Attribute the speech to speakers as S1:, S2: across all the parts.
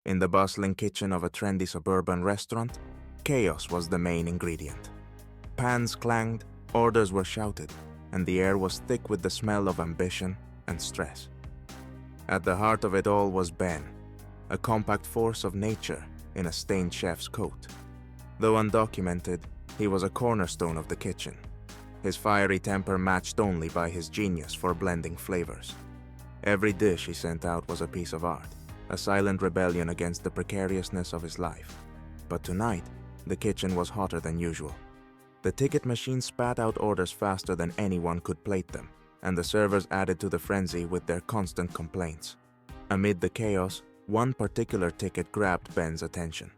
S1: In the bustling kitchen of a trendy suburban restaurant, chaos was the main ingredient. Pans clanged, orders were shouted, and the air was thick with the smell of ambition and stress. At the heart of it all was Ben, a compact force of nature in a stained chef's coat. Though undocumented, he was a cornerstone of the kitchen, his fiery temper matched only by his genius for blending flavors. Every dish he sent out was a piece of art, a silent rebellion against the precariousness of his life. But tonight, the kitchen was hotter than usual. The ticket machine spat out orders faster than anyone could plate them, and the servers added to the frenzy with their constant complaints. Amid the chaos, one particular ticket grabbed Ben's attention.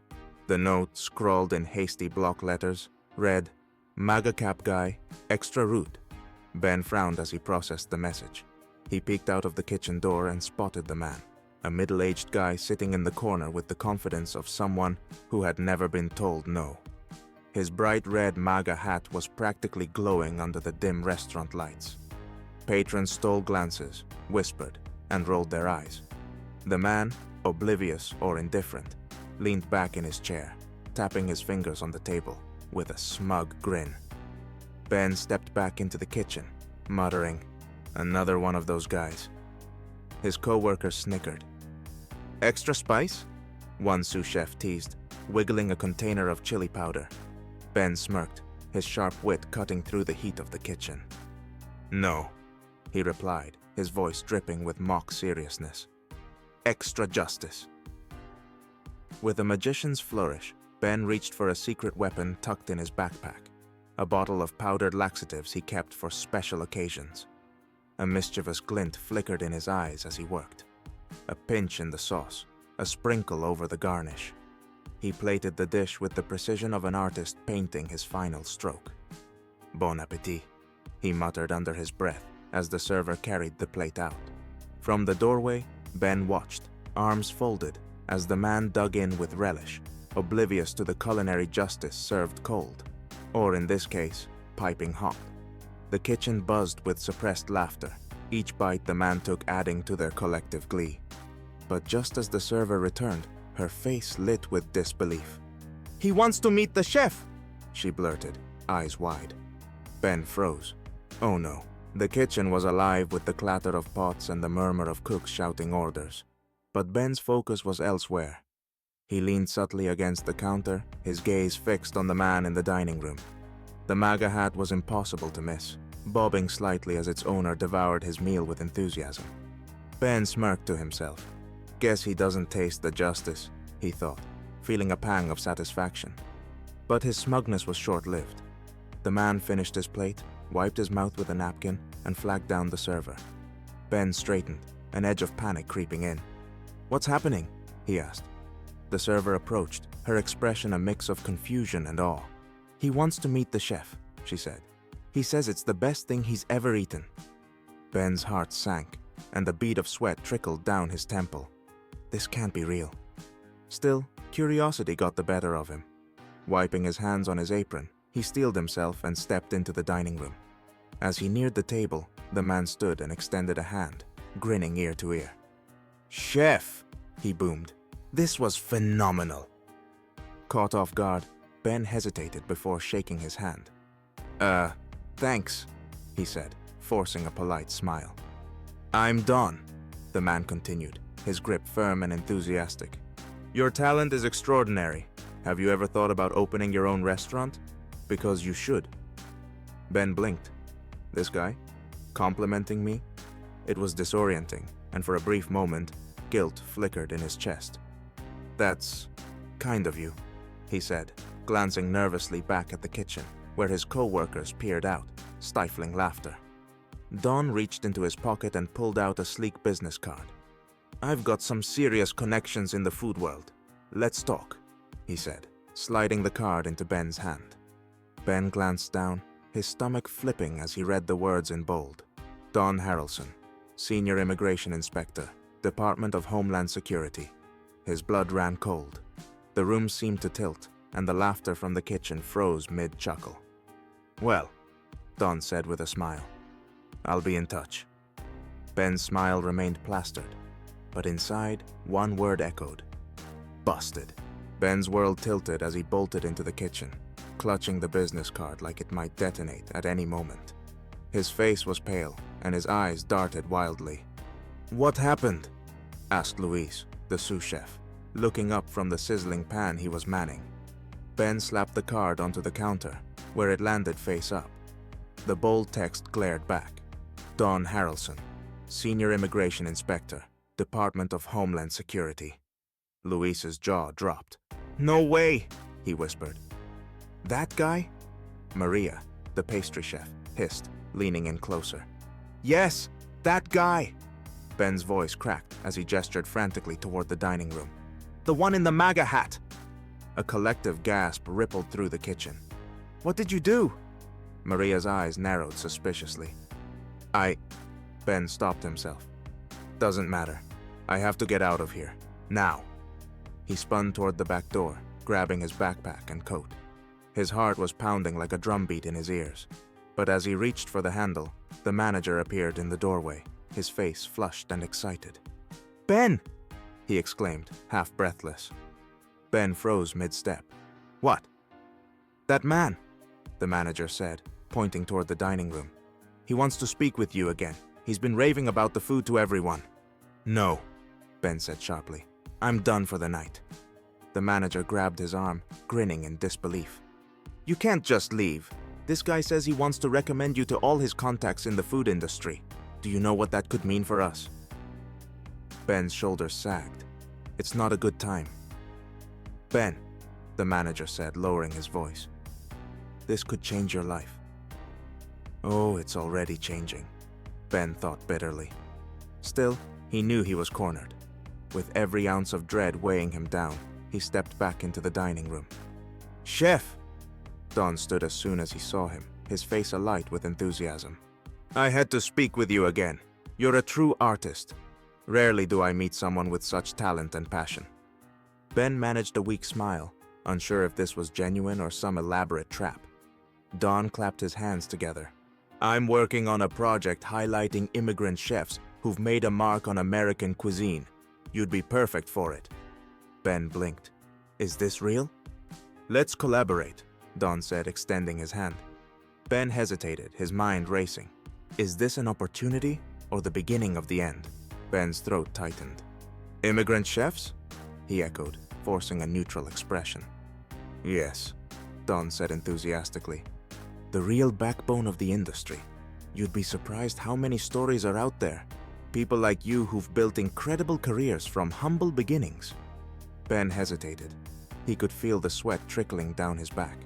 S1: The note, scrawled in hasty block letters, read, "MAGA cap guy, extra rude." Ben frowned as he processed the message. He peeked out of the kitchen door and spotted the man, a middle-aged guy sitting in the corner with the confidence of someone who had never been told no. His bright red MAGA hat was practically glowing under the dim restaurant lights. Patrons stole glances, whispered, and rolled their eyes. The man, oblivious or indifferent, leaned back in his chair, tapping his fingers on the table with a smug grin. Ben stepped back into the kitchen, muttering, "Another one of those guys." His co-workers snickered. "Extra spice?" one sous chef teased, wiggling a container of chili powder. Ben smirked, his sharp wit cutting through the heat of the kitchen. "No," he replied, his voice dripping with mock seriousness. "Extra justice." With a magician's flourish, Ben reached for a secret weapon tucked in his backpack, a bottle of powdered laxatives he kept for special occasions. A mischievous glint flickered in his eyes as he worked. A pinch in the sauce, a sprinkle over the garnish. He plated the dish with the precision of an artist painting his final stroke. "Bon appétit," he muttered under his breath as the server carried the plate out. From the doorway, Ben watched, arms folded, as the man dug in with relish, oblivious to the culinary justice served cold, or in this case, piping hot. The kitchen buzzed with suppressed laughter, each bite the man took adding to their collective glee. But just as the server returned, her face lit with disbelief. "He wants to meet the chef!" she blurted, eyes wide. Ben froze. Oh no, the kitchen was alive with the clatter of pots and the murmur of cooks shouting orders. But Ben's focus was elsewhere. He leaned subtly against the counter, his gaze fixed on the man in the dining room. The MAGA hat was impossible to miss, bobbing slightly as its owner devoured his meal with enthusiasm. Ben smirked to himself. Guess he doesn't taste the justice, he thought, feeling a pang of satisfaction. But his smugness was short-lived. The man finished his plate, wiped his mouth with a napkin, and flagged down the server. Ben straightened, an edge of panic creeping in. "What's happening?" he asked. The server approached, her expression a mix of confusion and awe. "He wants to meet the chef," she said. "He says it's the best thing he's ever eaten." Ben's heart sank, and a bead of sweat trickled down his temple. This can't be real. Still, curiosity got the better of him. Wiping his hands on his apron, he steeled himself and stepped into the dining room. As he neared the table, the man stood and extended a hand, grinning ear to ear. "Chef!" he boomed. "This was phenomenal." Caught off guard, Ben hesitated before shaking his hand. Thanks," he said, forcing a polite smile. "I'm Don," the man continued, his grip firm and enthusiastic. "Your talent is extraordinary. Have you ever thought about opening your own restaurant? Because you should." Ben blinked. This guy? Complimenting me? It was disorienting, and for a brief moment, guilt flickered in his chest. "That's kind of you," he said, glancing nervously back at the kitchen, where his co-workers peered out, stifling laughter. Don reached into his pocket and pulled out a sleek business card. "I've got some serious connections in the food world. Let's talk," he said, sliding the card into Ben's hand. Ben glanced down, his stomach flipping as he read the words in bold. Don Harrelson, Senior Immigration Inspector, Department of Homeland Security. His blood ran cold. The room seemed to tilt, and the laughter from the kitchen froze mid-chuckle. "Well," Don said with a smile, "I'll be in touch." Ben's smile remained plastered, but inside, one word echoed. Busted. Ben's world tilted as he bolted into the kitchen, clutching the business card like it might detonate at any moment. His face was pale, and his eyes darted wildly. "What happened?" asked Luis, the sous chef, looking up from the sizzling pan he was manning. Ben slapped the card onto the counter, where it landed face up. The bold text glared back. Don Harrelson, Senior Immigration Inspector, Department of Homeland Security. Luis's jaw dropped. "No way," he whispered. "That guy?" Maria, the pastry chef, hissed, leaning in closer. "Yes, that guy!" Ben's voice cracked as he gestured frantically toward the dining room. "The one in the MAGA hat!" A collective gasp rippled through the kitchen. "What did you do?" Maria's eyes narrowed suspiciously. Ben stopped himself. "Doesn't matter. I have to get out of here. Now." He spun toward the back door, grabbing his backpack and coat. His heart was pounding like a drumbeat in his ears. But as he reached for the handle, the manager appeared in the doorway, his face flushed and excited. "Ben!" he exclaimed, half breathless. Ben froze mid-step. "What?" "That man," the manager said, pointing toward the dining room. "He wants to speak with you again. He's been raving about the food to everyone." "No," Ben said sharply. "I'm done for the night." The manager grabbed his arm, grinning in disbelief. "You can't just leave. This guy says he wants to recommend you to all his contacts in the food industry. Do you know what that could mean for us?" Ben's shoulders sagged. "It's not a good time." "Ben," the manager said, lowering his voice. "This could change your life." "Oh, it's already changing," Ben thought bitterly. Still, he knew he was cornered. With every ounce of dread weighing him down, he stepped back into the dining room. "Chef!" Don stood as soon as he saw him, his face alight with enthusiasm. "I had to speak with you again. You're a true artist. Rarely do I meet someone with such talent and passion." Ben managed a weak smile, unsure if this was genuine or some elaborate trap. Don clapped his hands together. "I'm working on a project highlighting immigrant chefs who've made a mark on American cuisine. You'd be perfect for it." Ben blinked. "Is this real?" "Let's collaborate," Don said, extending his hand. Ben hesitated, his mind racing. Is this an opportunity or the beginning of the end? Ben's throat tightened. "Immigrant chefs?" he echoed, forcing a neutral expression. "Yes," Don said enthusiastically. "The real backbone of the industry. You'd be surprised how many stories are out there. People like you who've built incredible careers from humble beginnings." Ben hesitated. He could feel the sweat trickling down his back.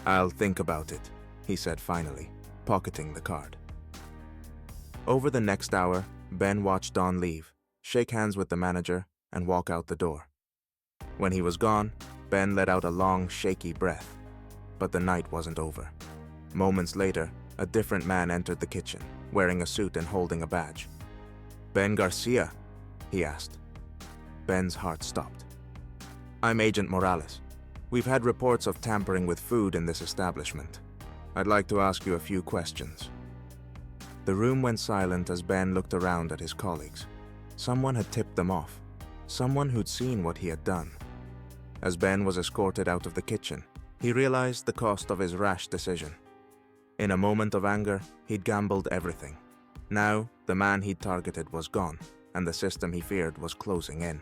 S1: "I'll think about it," he said finally, pocketing the card. Over the next hour, Ben watched Don leave, shake hands with the manager, and walk out the door. When he was gone, Ben let out a long, shaky breath. But the night wasn't over. Moments later, a different man entered the kitchen, wearing a suit and holding a badge. "Ben Garcia?" he asked. Ben's heart stopped. "I'm Agent Morales. We've had reports of tampering with food in this establishment. I'd like to ask you a few questions." The room went silent as Ben looked around at his colleagues. Someone had tipped them off. Someone who'd seen what he had done. As Ben was escorted out of the kitchen, he realized the cost of his rash decision. In a moment of anger, he'd gambled everything. Now, the man he'd targeted was gone, and the system he feared was closing in.